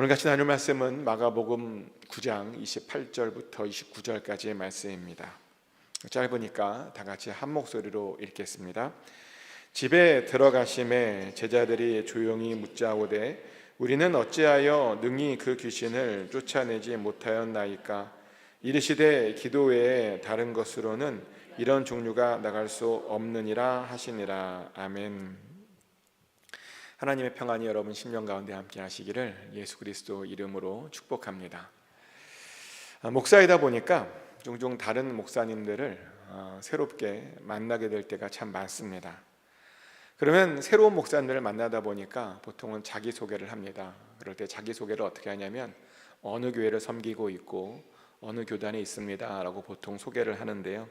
오늘 같이 나눌 말씀은 마가복음 9장 28절부터 29절까지의 말씀입니다. 짧으니까 다 같이 한 목소리로 읽겠습니다. 집에 들어가심에 제자들이 조용히 묻자오되 우리는 어찌하여 능히 그 귀신을 쫓아내지 못하였나이까? 이르시되 기도 외에 다른 것으로는 이런 종류가 나갈 수 없느니라 하시니라. 아멘. 하나님의 평안이 여러분 심령 가운데 함께 하시기를 예수 그리스도 이름으로 축복합니다. 목사이다 보니까 종종 다른 목사님들을 새롭게 만나게 될 때가 참 많습니다. 그러면 새로운 목사님들을 만나다 보니까 보통은 자기소개를 합니다. 그럴 때 자기소개를 어떻게 하냐면 어느 교회를 섬기고 있고 어느 교단에 있습니다 라고 보통 소개를 하는데요.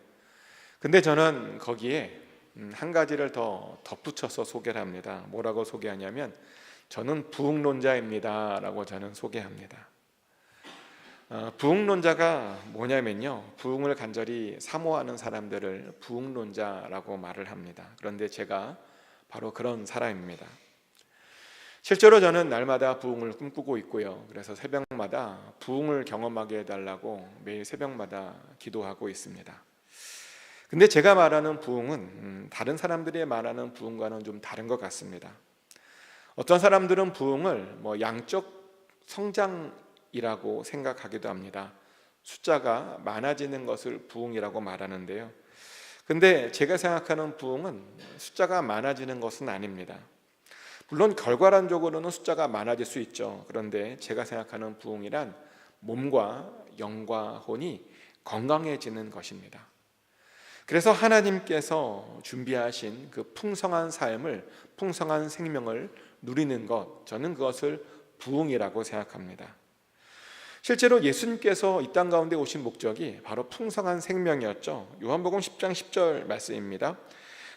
근데 저는 거기에 한 가지를 더 덧붙여서 소개를 합니다. 뭐라고 소개하냐면 저는 부흥론자입니다 라고 저는 소개합니다. 부흥론자가 뭐냐면요, 부흥을 간절히 사모하는 사람들을 부흥론자라고 말을 합니다. 그런데 제가 바로 그런 사람입니다. 실제로 저는 날마다 부흥을 꿈꾸고 있고요. 그래서 새벽마다 부흥을 경험하게 해달라고 매일 새벽마다 기도하고 있습니다. 근데 제가 말하는 부흥은 다른 사람들이 말하는 부흥과는 좀 다른 것 같습니다. 어떤 사람들은 부흥을 양적 성장이라고 생각하기도 합니다. 숫자가 많아지는 것을 부흥이라고 말하는데요. 근데 제가 생각하는 부흥은 숫자가 많아지는 것은 아닙니다. 물론 결과론적으로는 숫자가 많아질 수 있죠. 그런데 제가 생각하는 부흥이란 몸과 영과 혼이 건강해지는 것입니다. 그래서 하나님께서 준비하신 그 풍성한 삶을, 풍성한 생명을 누리는 것, 저는 그것을 부흥이라고 생각합니다. 실제로 예수님께서 이 땅 가운데 오신 목적이 바로 풍성한 생명이었죠. 요한복음 10장 10절 말씀입니다.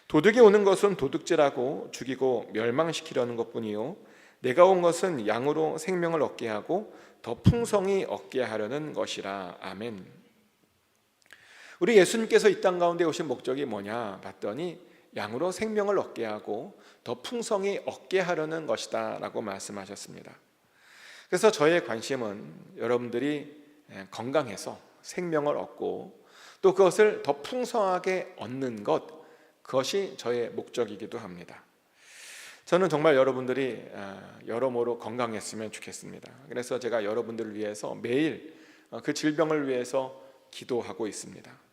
도둑이 오는 것은 도둑질하고 죽이고 멸망시키려는 것뿐이요 내가 온 것은 양으로 생명을 얻게 하고 더 풍성히 얻게 하려는 것이라. 아멘. 우리 예수님께서 이 땅 가운데 오신 목적이 뭐냐 봤더니 양으로 생명을 얻게 하고 더 풍성히 얻게 하려는 것이다 라고 말씀하셨습니다. 그래서 저의 관심은 여러분들이 건강해서 생명을 얻고 또 그것을 더 풍성하게 얻는 것, 그것이 저의 목적이기도 합니다. 저는 정말 여러분들이 여러모로 건강했으면 좋겠습니다. 그래서 제가 여러분들을 위해서 매일 그 질병을 위해서 기도하고 있습니다.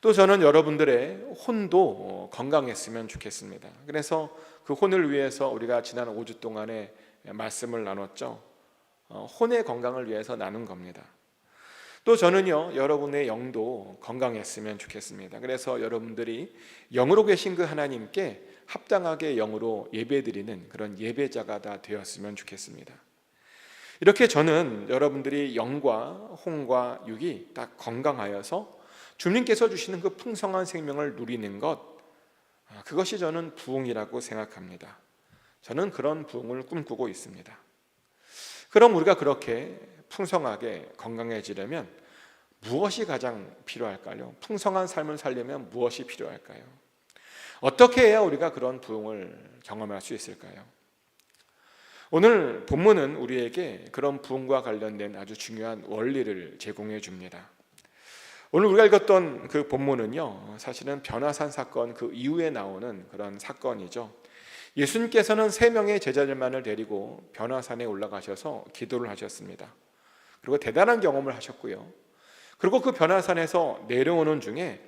또 저는 여러분들의 혼도 건강했으면 좋겠습니다. 그래서 그 혼을 위해서 우리가 지난 5주 동안에 말씀을 나눴죠. 혼의 건강을 위해서 나눈 겁니다. 또 저는요, 여러분의 영도 건강했으면 좋겠습니다. 그래서 여러분들이 영으로 계신 그 하나님께 합당하게 영으로 예배드리는 그런 예배자가 다 되었으면 좋겠습니다. 이렇게 저는 여러분들이 영과 혼과 육이 딱 건강하여서 주님께서 주시는 그 풍성한 생명을 누리는 것, 그것이 저는 부흥이라고 생각합니다. 저는 그런 부흥을 꿈꾸고 있습니다. 그럼 우리가 그렇게 풍성하게 건강해지려면 무엇이 가장 필요할까요? 풍성한 삶을 살려면 무엇이 필요할까요? 어떻게 해야 우리가 그런 부흥을 경험할 수 있을까요? 오늘 본문은 우리에게 그런 부흥과 관련된 아주 중요한 원리를 제공해 줍니다. 오늘 우리가 읽었던 그 본문은요, 사실은 변화산 사건 그 이후에 나오는 그런 사건이죠. 예수님께서는 3명의 제자들만을 데리고 변화산에 올라가셔서 기도를 하셨습니다. 그리고 대단한 경험을 하셨고요. 그리고 그 변화산에서 내려오는 중에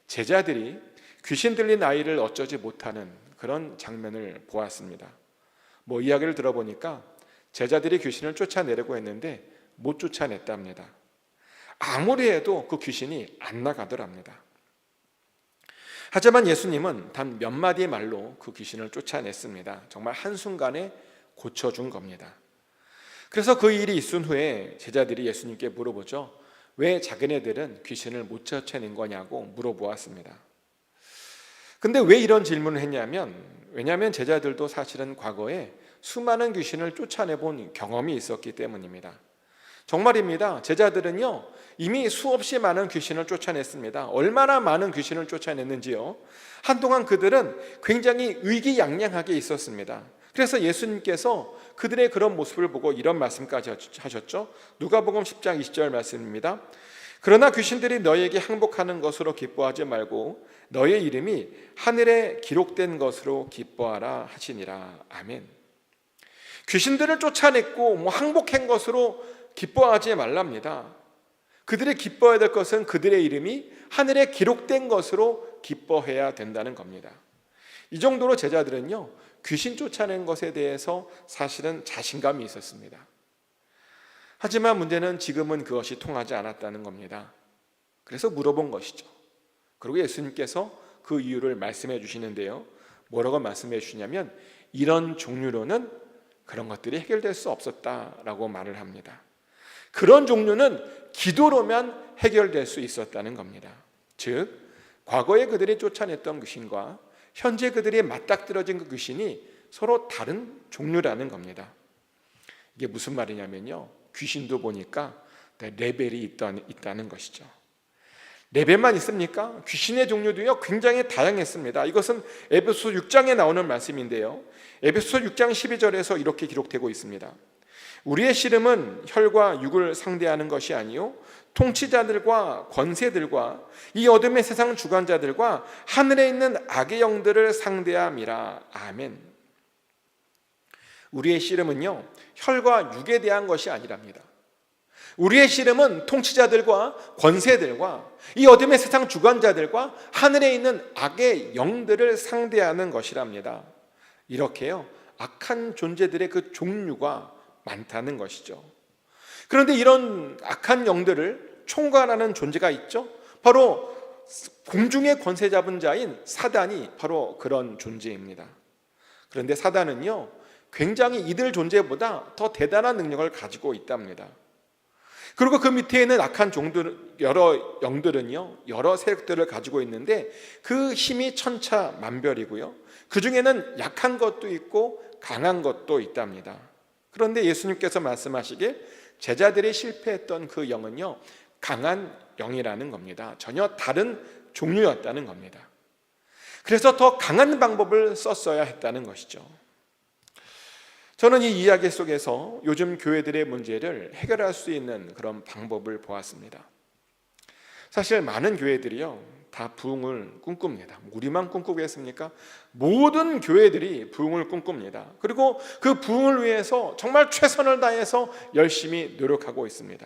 제자들이 귀신 들린 아이를 어쩌지 못하는 그런 장면을 보았습니다. 이야기를 들어보니까 제자들이 귀신을 쫓아내려고 했는데 못 쫓아냈답니다. 아무리 해도 그 귀신이 안 나가더랍니다. 하지만 예수님은 단 몇 마디의 말로 그 귀신을 쫓아냈습니다. 정말 한순간에 고쳐준 겁니다. 그래서 그 일이 있은 후에 제자들이 예수님께 물어보죠. 왜 자기네들은 귀신을 못 쫓아낸 거냐고 물어보았습니다. 근데 왜 이런 질문을 했냐면, 왜냐하면 제자들도 사실은 과거에 수많은 귀신을 쫓아내본 경험이 있었기 때문입니다. 정말입니다. 제자들은요, 이미 수없이 많은 귀신을 쫓아냈습니다. 얼마나 많은 귀신을 쫓아냈는지요. 한동안 그들은 굉장히 의기양양하게 있었습니다. 그래서 예수님께서 그들의 그런 모습을 보고 이런 말씀까지 하셨죠. 누가복음 10장 20절 말씀입니다. 그러나 귀신들이 너희에게 항복하는 것으로 기뻐하지 말고 너의 이름이 하늘에 기록된 것으로 기뻐하라 하시니라. 아멘. 귀신들을 쫓아냈고 항복한 것으로 기뻐하지 말랍니다. 그들이 기뻐해야 될 것은 그들의 이름이 하늘에 기록된 것으로 기뻐해야 된다는 겁니다. 이 정도로 제자들은요, 귀신 쫓아낸 것에 대해서 사실은 자신감이 있었습니다. 하지만 문제는 지금은 그것이 통하지 않았다는 겁니다. 그래서 물어본 것이죠. 그리고 예수님께서 그 이유를 말씀해 주시는데요, 뭐라고 말씀해 주시냐면 이런 종류로는 그런 것들이 해결될 수 없었다라고 말을 합니다. 그런 종류는 기도로만 해결될 수 있었다는 겁니다. 즉, 과거에 그들이 쫓아냈던 귀신과 현재 그들이 맞닥뜨려진 그 귀신이 서로 다른 종류라는 겁니다. 이게 무슨 말이냐면요, 귀신도 보니까 레벨이 있다는 것이죠. 레벨만 있습니까? 귀신의 종류도요 굉장히 다양했습니다. 이것은 에베소 6장에 나오는 말씀인데요, 에베소 6장 12절에서 이렇게 기록되고 있습니다. 우리의 씨름은 혈과 육을 상대하는 것이 아니요 통치자들과 권세들과 이 어둠의 세상 주관자들과 하늘에 있는 악의 영들을 상대함이라. 아멘. 우리의 씨름은요 혈과 육에 대한 것이 아니랍니다. 우리의 씨름은 통치자들과 권세들과 이 어둠의 세상 주관자들과 하늘에 있는 악의 영들을 상대하는 것이랍니다. 이렇게요 악한 존재들의 그 종류가 많다는 것이죠. 그런데 이런 악한 영들을 총괄하는 존재가 있죠. 바로 공중의 권세 잡은 자인 사단이 바로 그런 존재입니다. 그런데 사단은요 굉장히 이들 존재보다 더 대단한 능력을 가지고 있답니다. 그리고 그 밑에 있는 악한 종들, 여러 영들은요 여러 세력들을 가지고 있는데 그 힘이 천차만별이고요, 그 중에는 약한 것도 있고 강한 것도 있답니다. 그런데 예수님께서 말씀하시길 제자들이 실패했던 그 영은요 강한 영이라는 겁니다. 전혀 다른 종류였다는 겁니다. 그래서 더 강한 방법을 썼어야 했다는 것이죠. 저는 이 이야기 속에서 요즘 교회들의 문제를 해결할 수 있는 그런 방법을 보았습니다. 사실 많은 교회들이요 다 부흥을 꿈꿉니다. 우리만 꿈꾸겠습니까? 모든 교회들이 부흥을 꿈꿉니다. 그리고 그 부흥을 위해서 정말 최선을 다해서 열심히 노력하고 있습니다.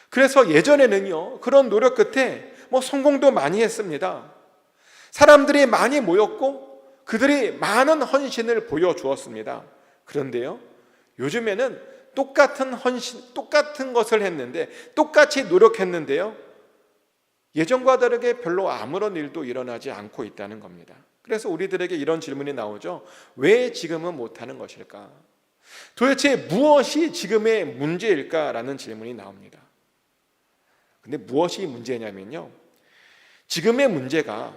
그래서 예전에는요 그런 노력 끝에 성공도 많이 했습니다. 사람들이 많이 모였고 그들이 많은 헌신을 보여주었습니다. 그런데요 요즘에는 똑같은 헌신, 똑같은 것을 했는데 똑같이 노력했는데요 예전과 다르게 별로 아무런 일도 일어나지 않고 있다는 겁니다. 그래서 우리들에게 이런 질문이 나오죠. 왜 지금은 못하는 것일까? 도대체 무엇이 지금의 문제일까라는 질문이 나옵니다. 근데 무엇이 문제냐면요 지금의 문제가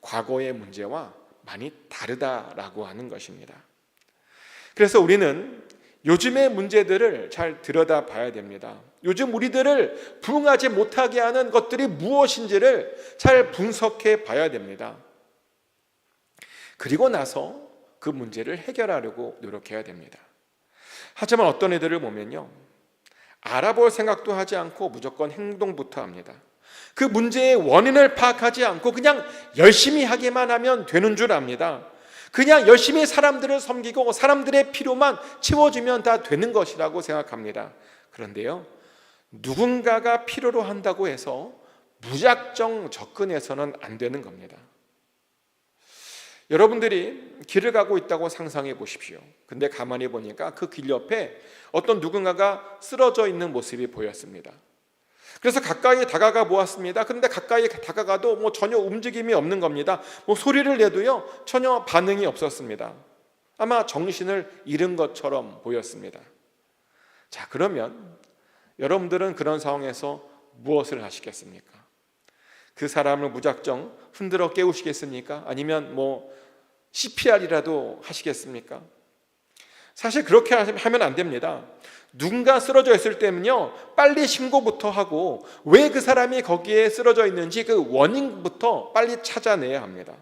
과거의 문제와 많이 다르다라고 하는 것입니다. 그래서 우리는 요즘의 문제들을 잘 들여다봐야 됩니다. 요즘 우리들을 부흥하지 못하게 하는 것들이 무엇인지를 잘 분석해 봐야 됩니다. 그리고 나서 그 문제를 해결하려고 노력해야 됩니다. 하지만 어떤 애들을 보면요 알아볼 생각도 하지 않고 무조건 행동부터 합니다. 그 문제의 원인을 파악하지 않고 그냥 열심히 하기만 하면 되는 줄 압니다. 그냥 열심히 사람들을 섬기고 사람들의 필요만 채워주면 다 되는 것이라고 생각합니다. 그런데요 누군가가 필요로 한다고 해서 무작정 접근해서는 안 되는 겁니다. 여러분들이 길을 가고 있다고 상상해 보십시오. 근데 가만히 보니까 그 길 옆에 어떤 누군가가 쓰러져 있는 모습이 보였습니다. 그래서 가까이 다가가 보았습니다. 그런데 가까이 다가가도 전혀 움직임이 없는 겁니다. 소리를 내도요 전혀 반응이 없었습니다. 아마 정신을 잃은 것처럼 보였습니다. 자, 그러면 여러분들은 그런 상황에서 무엇을 하시겠습니까? 그 사람을 무작정 흔들어 깨우시겠습니까? 아니면 CPR이라도 하시겠습니까? 사실 그렇게 하면 안 됩니다. 누군가 쓰러져 있을 때는요 빨리 신고부터 하고 왜 그 사람이 거기에 쓰러져 있는지 그 원인부터 빨리 찾아내야 합니다.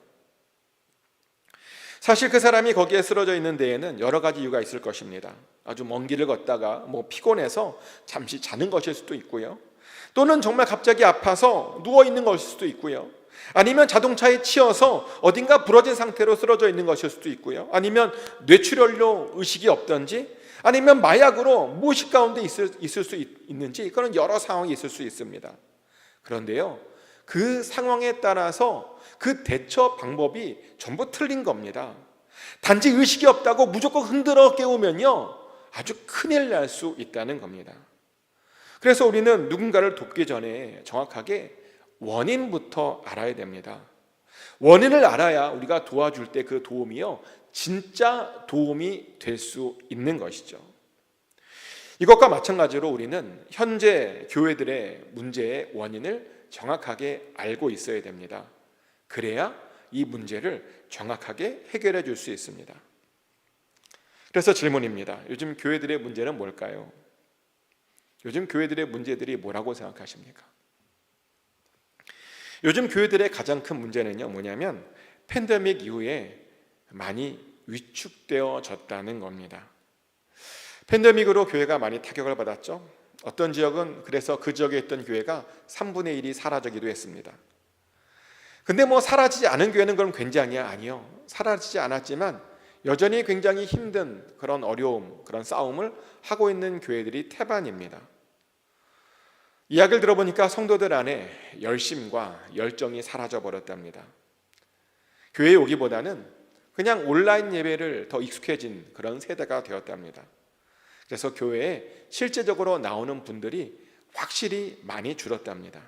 사실 그 사람이 거기에 쓰러져 있는 데에는 여러 가지 이유가 있을 것입니다. 아주 먼 길을 걷다가 피곤해서 잠시 자는 것일 수도 있고요. 또는 정말 갑자기 아파서 누워 있는 것일 수도 있고요. 아니면 자동차에 치여서 어딘가 부러진 상태로 쓰러져 있는 것일 수도 있고요. 아니면 뇌출혈로 의식이 없던지, 아니면 마약으로 무의식 가운데 있을 수 있는지, 그런 여러 상황이 있을 수 있습니다. 그런데요, 그 상황에 따라서 그 대처 방법이 전부 틀린 겁니다. 단지 의식이 없다고 무조건 흔들어 깨우면요, 아주 큰일 날 수 있다는 겁니다. 그래서 우리는 누군가를 돕기 전에 정확하게 원인부터 알아야 됩니다. 원인을 알아야 우리가 도와줄 때 그 도움이요, 진짜 도움이 될 수 있는 것이죠. 이것과 마찬가지로 우리는 현재 교회들의 문제의 원인을 정확하게 알고 있어야 됩니다. 그래야 이 문제를 정확하게 해결해 줄 수 있습니다. 그래서 질문입니다. 요즘 교회들의 문제는 뭘까요? 요즘 교회들의 문제들이 뭐라고 생각하십니까? 요즘 교회들의 가장 큰 문제는요, 뭐냐면 팬데믹 이후에 많이 위축되어졌다는 겁니다. 팬데믹으로 교회가 많이 타격을 받았죠. 어떤 지역은 그래서 그 지역에 있던 교회가 3분의 1이 사라지기도 했습니다. 근데 사라지지 않은 교회는 그럼 굉장히야? 아니요. 사라지지 않았지만 여전히 굉장히 힘든 그런 어려움, 그런 싸움을 하고 있는 교회들이 태반입니다. 이야기를 들어보니까 성도들 안에 열심과 열정이 사라져 버렸답니다. 교회에 오기보다는 그냥 온라인 예배를 더 익숙해진 그런 세대가 되었답니다. 그래서 교회에 실제적으로 나오는 분들이 확실히 많이 줄었답니다.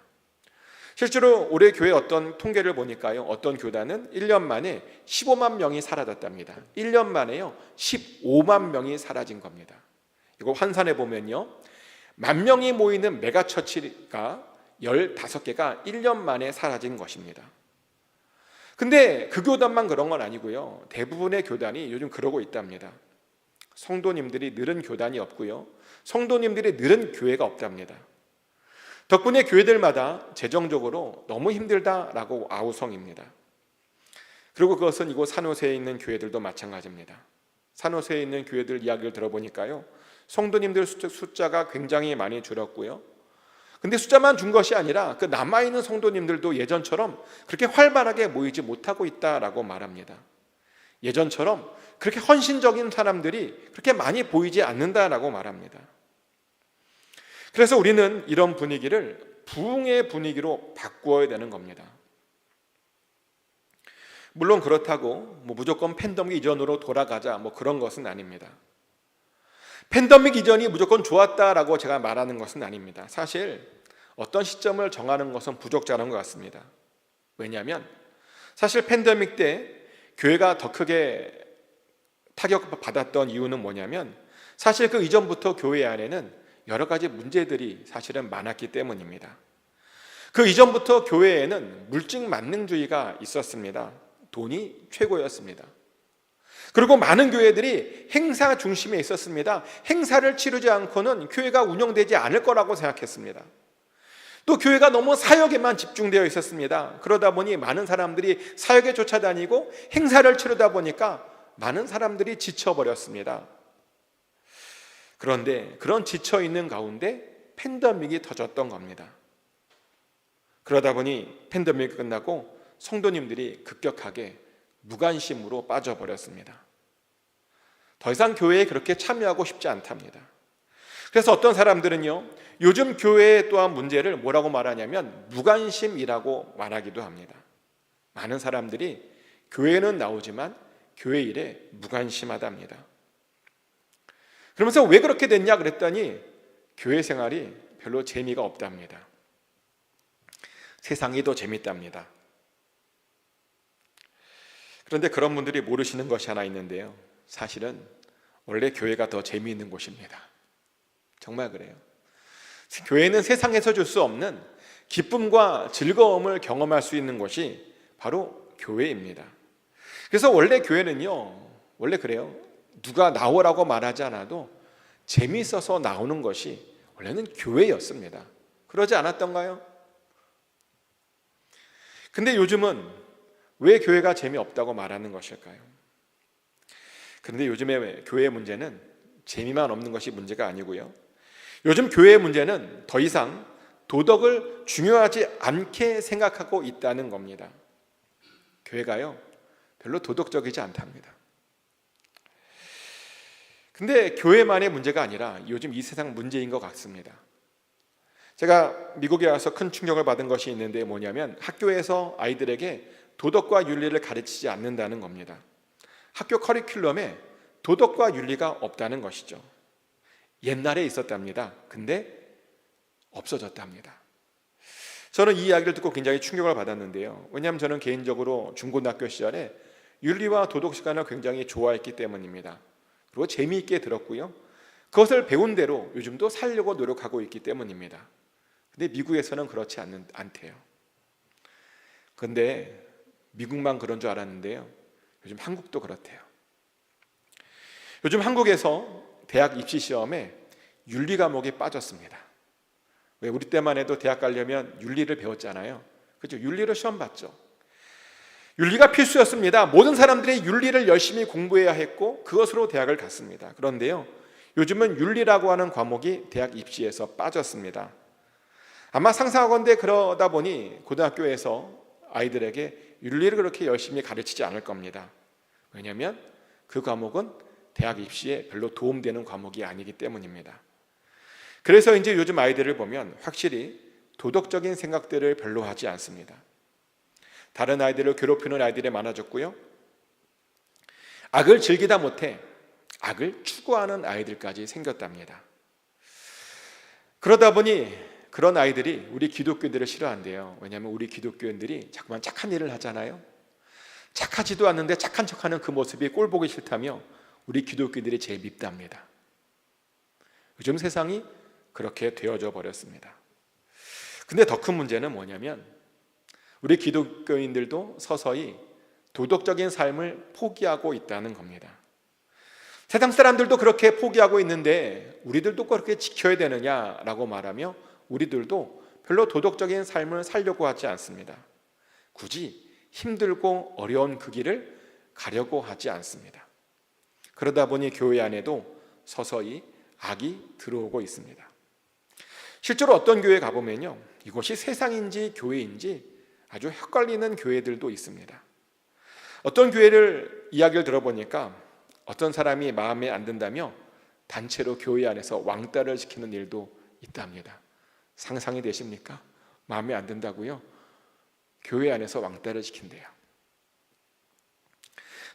실제로 올해 교회 어떤 통계를 보니까요, 어떤 교단은 1년 만에 15만 명이 사라졌답니다. 1년 만에요 15만 명이 사라진 겁니다. 이거 환산해 보면요, 10,000명이 모이는 메가처치가 15개가 1년 만에 사라진 것입니다. 근데 그 교단만 그런 건 아니고요, 대부분의 교단이 요즘 그러고 있답니다. 성도님들이 늘은 교단이 없고요, 성도님들이 늘은 교회가 없답니다. 덕분에 교회들마다 재정적으로 너무 힘들다라고 아우성입니다. 그리고 그것은 이곳 산호세에 있는 교회들도 마찬가지입니다. 산호세에 있는 교회들 이야기를 들어보니까요, 성도님들 숫자가 굉장히 많이 줄었고요, 근데 숫자만 준 것이 아니라 그 남아있는 성도님들도 예전처럼 그렇게 활발하게 모이지 못하고 있다라고 말합니다. 예전처럼 그렇게 헌신적인 사람들이 그렇게 많이 보이지 않는다라고 말합니다. 그래서 우리는 이런 분위기를 부흥의 분위기로 바꾸어야 되는 겁니다. 물론 그렇다고 무조건 팬데믹 이전으로 돌아가자 그런 것은 아닙니다. 팬데믹 이전이 무조건 좋았다라고 제가 말하는 것은 아닙니다. 사실 어떤 시점을 정하는 것은 부적절한 것 같습니다. 왜냐하면 사실 팬데믹 때 교회가 더 크게 타격받았던 이유는 뭐냐면, 사실 그 이전부터 교회 안에는 여러 가지 문제들이 사실은 많았기 때문입니다. 그 이전부터 교회에는 물질 만능주의가 있었습니다. 돈이 최고였습니다. 그리고 많은 교회들이 행사 중심에 있었습니다. 행사를 치르지 않고는 교회가 운영되지 않을 거라고 생각했습니다. 또 교회가 너무 사역에만 집중되어 있었습니다. 그러다 보니 많은 사람들이 사역에 쫓아다니고 행사를 치르다 보니까 많은 사람들이 지쳐버렸습니다. 그런데 그런 지쳐있는 가운데 팬데믹이 터졌던 겁니다. 그러다 보니 팬데믹이 끝나고 성도님들이 급격하게 무관심으로 빠져버렸습니다. 더 이상 교회에 그렇게 참여하고 싶지 않답니다. 그래서 어떤 사람들은요, 요즘 교회의 또한 문제를 뭐라고 말하냐면 무관심이라고 말하기도 합니다. 많은 사람들이 교회는 나오지만 교회 일에 무관심하답니다. 그러면서 왜 그렇게 됐냐 그랬더니 교회 생활이 별로 재미가 없답니다. 세상이 더 재밌답니다. 그런데 그런 분들이 모르시는 것이 하나 있는데요, 사실은 원래 교회가 더 재미있는 곳입니다. 정말 그래요. 교회는 세상에서 줄 수 없는 기쁨과 즐거움을 경험할 수 있는 곳이 바로 교회입니다. 그래서 원래 교회는요, 원래 그래요, 누가 나오라고 말하지 않아도 재미있어서 나오는 것이 원래는 교회였습니다. 그러지 않았던가요? 근데 요즘은 왜 교회가 재미없다고 말하는 것일까요? 그런데 요즘의 교회의 문제는 재미만 없는 것이 문제가 아니고요. 요즘 교회의 문제는 더 이상 도덕을 중요하지 않게 생각하고 있다는 겁니다. 교회가요, 별로 도덕적이지 않답니다. 근데 교회만의 문제가 아니라 요즘 이 세상 문제인 것 같습니다. 제가 미국에 와서 큰 충격을 받은 것이 있는데 뭐냐면 학교에서 아이들에게 도덕과 윤리를 가르치지 않는다는 겁니다. 학교 커리큘럼에 도덕과 윤리가 없다는 것이죠. 옛날에 있었답니다. 근데 없어졌답니다. 저는 이 이야기를 듣고 굉장히 충격을 받았는데요. 왜냐하면 저는 개인적으로 중고등학교 시절에 윤리와 도덕 시간을 굉장히 좋아했기 때문입니다. 그리고 재미있게 들었고요. 그것을 배운 대로 요즘도 살려고 노력하고 있기 때문입니다. 근데 미국에서는 그렇지 않대요. 그런데 미국만 그런 줄 알았는데요. 요즘 한국도 그렇대요. 요즘 한국에서 대학 입시 시험에 윤리 과목이 빠졌습니다. 왜? 우리 때만 해도 대학 가려면 윤리를 배웠잖아요. 그렇죠? 윤리를 시험 봤죠. 윤리가 필수였습니다. 모든 사람들이 윤리를 열심히 공부해야 했고 그것으로 대학을 갔습니다. 그런데요, 요즘은 윤리라고 하는 과목이 대학 입시에서 빠졌습니다. 아마 상상하건대 그러다 보니 고등학교에서 아이들에게 윤리를 그렇게 열심히 가르치지 않을 겁니다. 왜냐하면 그 과목은 대학 입시에 별로 도움되는 과목이 아니기 때문입니다. 그래서 이제 요즘 아이들을 보면 확실히 도덕적인 생각들을 별로 하지 않습니다. 다른 아이들을 괴롭히는 아이들이 많아졌고요. 악을 즐기다 못해 악을 추구하는 아이들까지 생겼답니다. 그러다 보니 그런 아이들이 우리 기독교인들을 싫어한대요. 왜냐하면 우리 기독교인들이 자꾸만 착한 일을 하잖아요. 착하지도 않는데 착한 척하는 그 모습이 꼴 보기 싫다며 우리 기독교인들이 제일 밉답니다. 요즘 세상이 그렇게 되어져 버렸습니다. 근데 더 큰 문제는 뭐냐면 우리 기독교인들도 서서히 도덕적인 삶을 포기하고 있다는 겁니다. 세상 사람들도 그렇게 포기하고 있는데 우리들도 그렇게 지켜야 되느냐라고 말하며 우리들도 별로 도덕적인 삶을 살려고 하지 않습니다. 굳이 힘들고 어려운 그 길을 가려고 하지 않습니다. 그러다 보니 교회 안에도 서서히 악이 들어오고 있습니다. 실제로 어떤 교회에 가보면요, 이곳이 세상인지 교회인지 아주 헷갈리는 교회들도 있습니다. 어떤 교회를 이야기를 들어보니까 어떤 사람이 마음에 안 든다며 단체로 교회 안에서 왕따를 시키는 일도 있답니다. 상상이 되십니까? 마음에 안 든다고요? 교회 안에서 왕따를 시킨대요.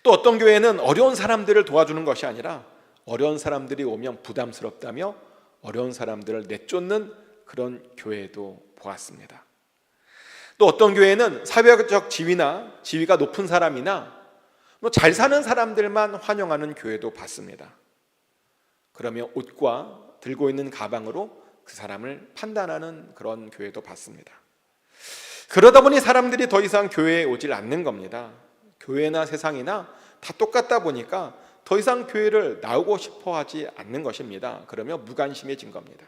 또 어떤 교회는 어려운 사람들을 도와주는 것이 아니라 어려운 사람들이 오면 부담스럽다며 어려운 사람들을 내쫓는 그런 교회도 보았습니다. 또 어떤 교회는 사회적 지위가 높은 사람이나 잘 사는 사람들만 환영하는 교회도 봤습니다. 그러면 옷과 들고 있는 가방으로 그 사람을 판단하는 그런 교회도 봤습니다. 그러다 보니 사람들이 더 이상 교회에 오질 않는 겁니다. 교회나 세상이나 다 똑같다 보니까 더 이상 교회를 나오고 싶어 하지 않는 것입니다. 그러면 무관심해진 겁니다.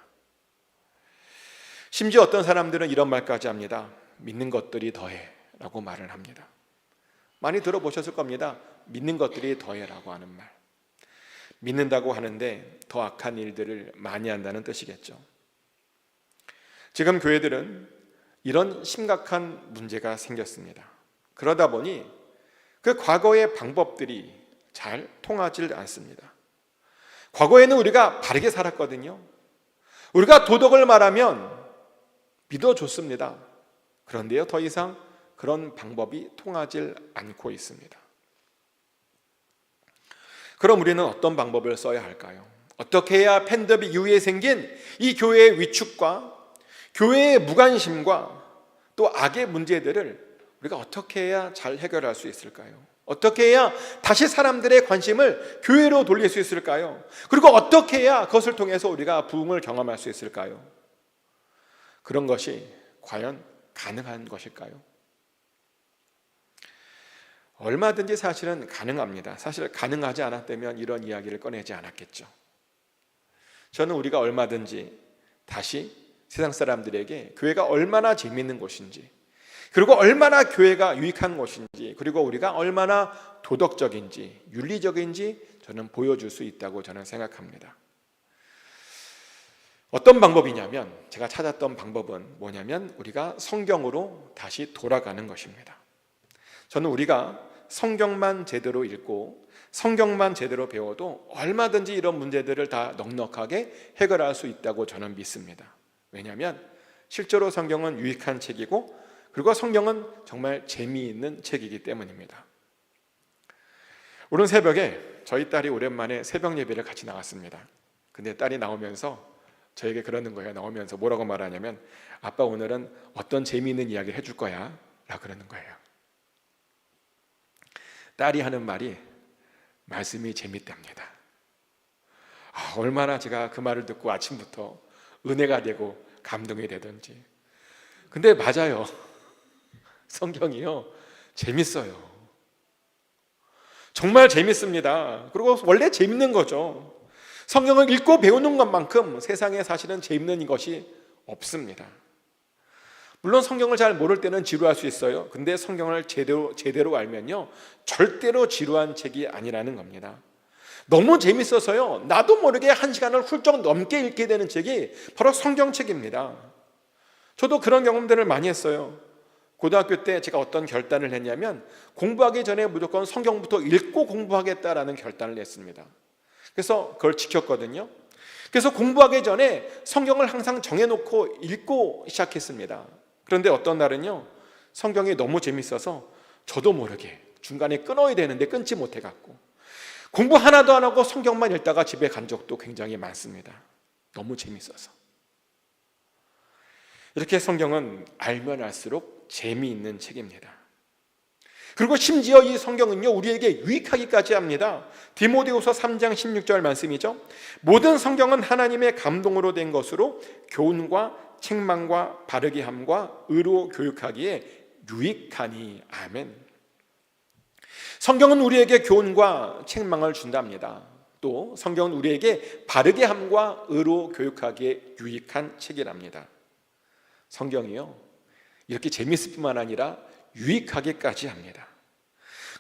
심지어 어떤 사람들은 이런 말까지 합니다. 믿는 것들이 더해 라고 말을 합니다. 많이 들어보셨을 겁니다. 믿는 것들이 더해 라고 하는 말. 믿는다고 하는데 더 악한 일들을 많이 한다는 뜻이겠죠. 지금 교회들은 이런 심각한 문제가 생겼습니다. 그러다 보니 그 과거의 방법들이 잘 통하지 않습니다. 과거에는 우리가 바르게 살았거든요. 우리가 도덕을 말하면 믿어줬습니다. 그런데요, 더 이상 그런 방법이 통하지 않고 있습니다. 그럼 우리는 어떤 방법을 써야 할까요? 어떻게 해야 팬데믹 이후에 생긴 이 교회의 위축과 교회의 무관심과 또 악의 문제들을 우리가 어떻게 해야 잘 해결할 수 있을까요? 어떻게 해야 다시 사람들의 관심을 교회로 돌릴 수 있을까요? 그리고 어떻게 해야 그것을 통해서 우리가 부흥을 경험할 수 있을까요? 그런 것이 과연 가능한 것일까요? 얼마든지 사실은 가능합니다. 사실 가능하지 않았다면 이런 이야기를 꺼내지 않았겠죠. 저는 우리가 얼마든지 다시 세상 사람들에게 교회가 얼마나 재미있는 곳인지, 그리고 얼마나 교회가 유익한 곳인지, 그리고 우리가 얼마나 도덕적인지, 윤리적인지 저는 보여줄 수 있다고 저는 생각합니다. 어떤 방법이냐면, 제가 찾았던 방법은 뭐냐면 우리가 성경으로 다시 돌아가는 것입니다. 저는 우리가 성경만 제대로 읽고 성경만 제대로 배워도 얼마든지 이런 문제들을 다 넉넉하게 해결할 수 있다고 저는 믿습니다. 왜냐하면 실제로 성경은 유익한 책이고, 그리고 성경은 정말 재미있는 책이기 때문입니다. 오늘 새벽에 저희 딸이 오랜만에 새벽 예배를 같이 나갔습니다. 근데 딸이 나오면서 저에게 그러는 거예요. 나오면서 뭐라고 말하냐면, 아빠 오늘은 어떤 재미있는 이야기를 해줄 거야 라고 그러는 거예요. 딸이 하는 말이 말씀이 재밌답니다. 얼마나 제가 그 말을 듣고 아침부터 은혜가 되고 감동이 되던지. 근데 맞아요. 성경이요, 재밌어요. 정말 재밌습니다. 그리고 원래 재밌는 거죠. 성경을 읽고 배우는 것만큼 세상에 사실은 재밌는 것이 없습니다. 물론 성경을 잘 모를 때는 지루할 수 있어요. 근데 성경을 제대로 알면요, 절대로 지루한 책이 아니라는 겁니다. 너무 재밌어서요, 나도 모르게 1시간을 훌쩍 넘게 읽게 되는 책이 바로 성경책입니다. 저도 그런 경험들을 많이 했어요. 고등학교 때 제가 어떤 결단을 했냐면, 공부하기 전에 무조건 성경부터 읽고 공부하겠다라는 결단을 했습니다. 그래서 그걸 지켰거든요. 그래서 공부하기 전에 성경을 항상 정해놓고 읽고 시작했습니다. 그런데 어떤 날은요, 성경이 너무 재밌어서 저도 모르게 중간에 끊어야 되는데 끊지 못해갖고 공부 하나도 안 하고 성경만 읽다가 집에 간 적도 굉장히 많습니다. 너무 재밌어서. 이렇게 성경은 알면 알수록 재미있는 책입니다. 그리고 심지어 이 성경은요, 우리에게 유익하기까지 합니다. 디모데후서 3장 16절 말씀이죠. 모든 성경은 하나님의 감동으로 된 것으로 교훈과 책망과 바르게 함과 의로 교육하기에 유익하니. 아멘. 성경은 우리에게 교훈과 책망을 준답니다. 또 성경은 우리에게 바르게 함과 의로 교육하기에 유익한 책이랍니다. 성경이요, 이렇게 재밌을 뿐만 아니라 유익하게까지 합니다.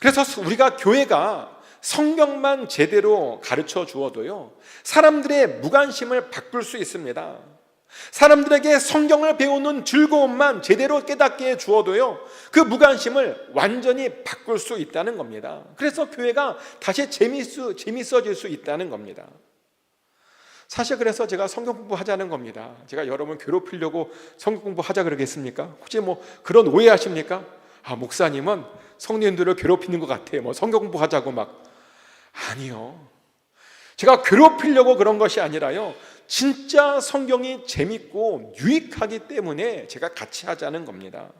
그래서 우리가 교회가 성경만 제대로 가르쳐 주어도요, 사람들의 무관심을 바꿀 수 있습니다. 사람들에게 성경을 배우는 즐거움만 제대로 깨닫게 해 주어도요, 그 무관심을 완전히 바꿀 수 있다는 겁니다. 그래서 교회가 다시 재밌어질 수 있다는 겁니다. 사실 그래서 제가 성경 공부하자는 겁니다. 제가 여러분 괴롭히려고 성경 공부하자 그러겠습니까? 혹시 뭐 그런 오해하십니까? 목사님은 성도님들을 괴롭히는 것 같아요. 성경 공부하자고 막. 아니요. 제가 괴롭히려고 그런 것이 아니라요, 진짜 성경이 재밌고 유익하기 때문에 제가 같이 하자는 겁니다.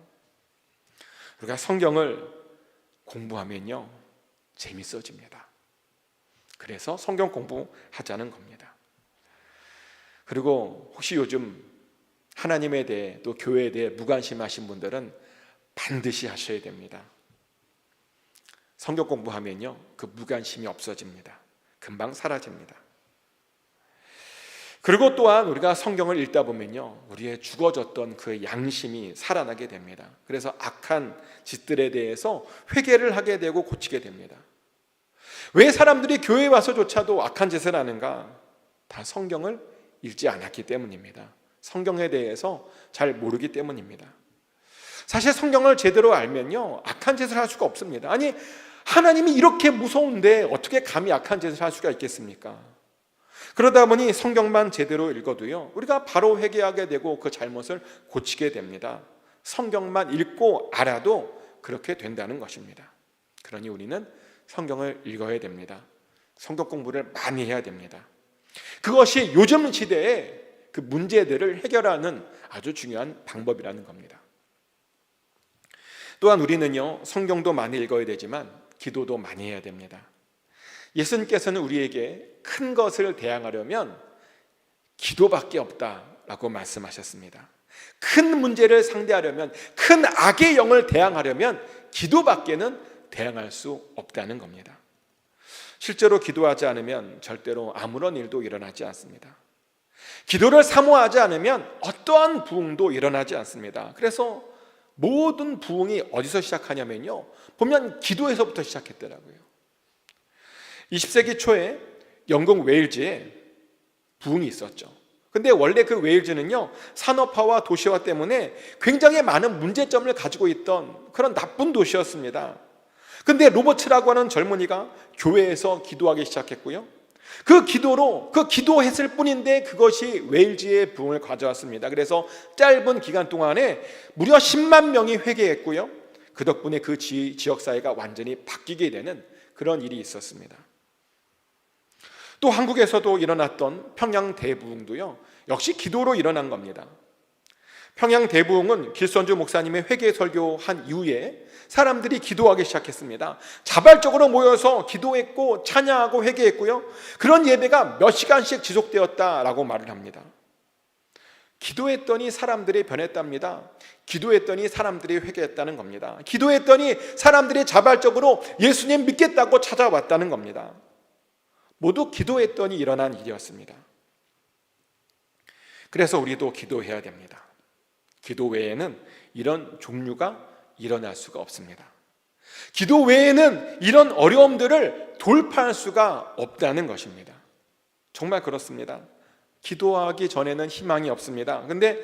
우리가 성경을 공부하면요, 재밌어집니다. 그래서 성경 공부하자는 겁니다. 그리고 혹시 요즘 하나님에 대해 또 교회에 대해 무관심하신 분들은 반드시 하셔야 됩니다. 성경 공부하면요, 그 무관심이 없어집니다. 금방 사라집니다. 그리고 또한 우리가 성경을 읽다 보면요, 우리의 죽어졌던 그 양심이 살아나게 됩니다. 그래서 악한 짓들에 대해서 회개를 하게 되고 고치게 됩니다. 왜 사람들이 교회에 와서조차도 악한 짓을 하는가? 다 성경을 읽지 않았기 때문입니다. 성경에 대해서 잘 모르기 때문입니다. 사실 성경을 제대로 알면요, 악한 짓을 할 수가 없습니다. 아니, 하나님이 이렇게 무서운데 어떻게 감히 악한 짓을 할 수가 있겠습니까? 그러다 보니 성경만 제대로 읽어도요, 우리가 바로 회개하게 되고 그 잘못을 고치게 됩니다. 성경만 읽고 알아도 그렇게 된다는 것입니다. 그러니 우리는 성경을 읽어야 됩니다. 성경 공부를 많이 해야 됩니다. 그것이 요즘 시대의 그 문제들을 해결하는 아주 중요한 방법이라는 겁니다. 또한 우리는요, 성경도 많이 읽어야 되지만 기도도 많이 해야 됩니다. 예수님께서는 우리에게 큰 것을 대항하려면 기도밖에 없다라고 말씀하셨습니다. 큰 문제를 상대하려면, 큰 악의 영을 대항하려면 기도밖에는 대항할 수 없다는 겁니다. 실제로 기도하지 않으면 절대로 아무런 일도 일어나지 않습니다. 기도를 사모하지 않으면 어떠한 부흥도 일어나지 않습니다. 그래서 모든 부흥이 어디서 시작하냐면요, 보면 기도에서부터 시작했더라고요. 20세기 초에 영국 웨일즈에 부흥이 있었죠. 근데 원래 그 웨일즈는요, 산업화와 도시화 때문에 굉장히 많은 문제점을 가지고 있던 그런 나쁜 도시였습니다. 근데 로버츠라고 하는 젊은이가 교회에서 기도하기 시작했고요, 그 기도했을 뿐인데 그것이 웨일즈의 부흥을 가져왔습니다. 그래서 짧은 기간 동안에 무려 10만 명이 회개했고요, 그 덕분에 그 지역사회가 완전히 바뀌게 되는 그런 일이 있었습니다. 또 한국에서도 일어났던 평양 대부흥도요, 역시 기도로 일어난 겁니다. 평양 대부흥은 길선주 목사님의 회개 설교한 이후에 사람들이 기도하기 시작했습니다. 자발적으로 모여서 기도했고 찬양하고 회개했고요, 그런 예배가 몇 시간씩 지속되었다라고 말을 합니다. 기도했더니 사람들이 변했답니다. 기도했더니 사람들이 회개했다는 겁니다. 기도했더니 사람들이 자발적으로 예수님 믿겠다고 찾아왔다는 겁니다. 모두 기도했더니 일어난 일이었습니다. 그래서 우리도 기도해야 됩니다. 기도 외에는 이런 종류가 일어날 수가 없습니다. 기도 외에는 이런 어려움들을 돌파할 수가 없다는 것입니다. 정말 그렇습니다. 기도하기 전에는 희망이 없습니다. 근데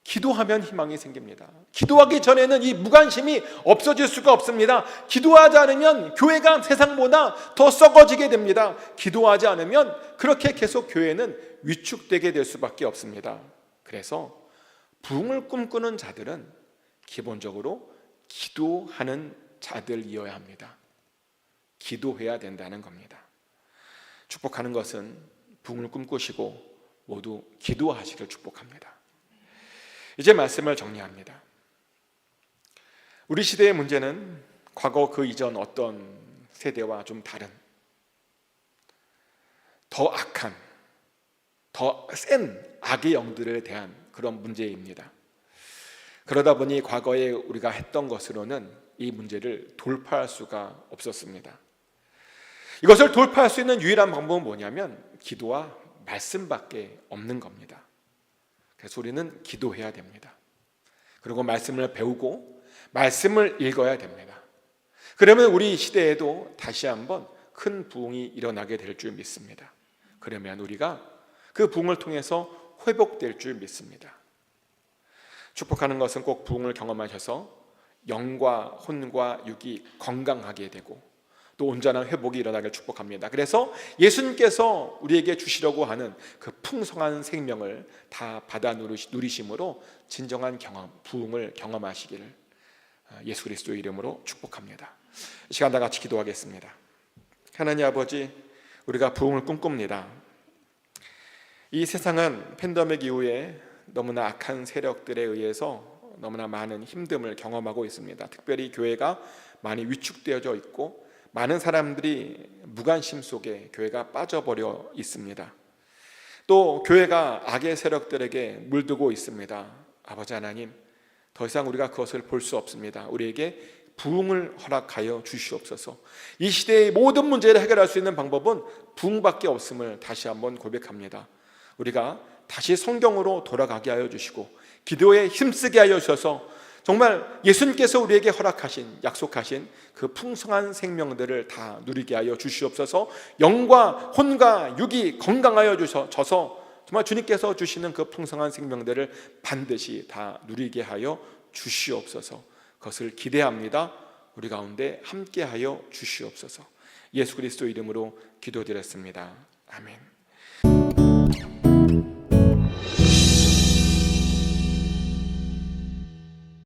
기도하면 희망이 생깁니다. 기도하기 전에는 이 무관심이 없어질 수가 없습니다. 기도하지 않으면 교회가 세상보다 더 썩어지게 됩니다. 기도하지 않으면 그렇게 계속 교회는 위축되게 될 수밖에 없습니다. 그래서 부흥을 꿈꾸는 자들은 기본적으로 기도하는 자들이어야 합니다. 기도해야 된다는 겁니다. 축복하는 것은 부흥을 꿈꾸시고 모두 기도하시길 축복합니다. 이제 말씀을 정리합니다. 우리 시대의 문제는 과거 그 이전 어떤 세대와 좀 다른, 더 악한, 더 센 악의 영들에 대한 그런 문제입니다. 그러다 보니 과거에 우리가 했던 것으로는 이 문제를 돌파할 수가 없었습니다. 이것을 돌파할 수 있는 유일한 방법은 뭐냐면 기도와 말씀밖에 없는 겁니다. 그래서 우리는 기도해야 됩니다. 그리고 말씀을 배우고 말씀을 읽어야 됩니다. 그러면 우리 시대에도 다시 한번 큰 부흥이 일어나게 될 줄 믿습니다. 그러면 우리가 그 부흥을 통해서 회복될 줄 믿습니다. 축복하는 것은 꼭 부흥을 경험하셔서 영과 혼과 육이 건강하게 되고 또 온전한 회복이 일어나길 축복합니다. 그래서 예수님께서 우리에게 주시려고 하는 그 풍성한 생명을 다 받아 누리심으로 진정한 경험, 부흥을 경험하시기를 예수 그리스도의 이름으로 축복합니다. 이 시간 다 같이 기도하겠습니다. 하나님 아버지, 우리가 부흥을 꿈꿉니다. 이 세상은 팬데믹 이후에 너무나 악한 세력들에 의해서 너무나 많은 힘듦을 경험하고 있습니다. 특별히 교회가 많이 위축되어져 있고 많은 사람들이 무관심 속에 교회가 빠져버려 있습니다. 또 교회가 악의 세력들에게 물들고 있습니다. 아버지 하나님, 더 이상 우리가 그것을 볼 수 없습니다. 우리에게 부흥을 허락하여 주시옵소서. 이 시대의 모든 문제를 해결할 수 있는 방법은 부흥밖에 없음을 다시 한번 고백합니다. 우리가 다시 성경으로 돌아가게 하여 주시고 기도에 힘쓰게 하여 주셔서 정말 예수님께서 우리에게 허락하신, 약속하신 그 풍성한 생명들을 다 누리게 하여 주시옵소서. 영과 혼과 육이 건강하여 주셔서 정말 주님께서 주시는 그 풍성한 생명들을 반드시 다 누리게 하여 주시옵소서. 그것을 기대합니다. 우리 가운데 함께하여 주시옵소서. 예수 그리스도 이름으로 기도드렸습니다. 아멘.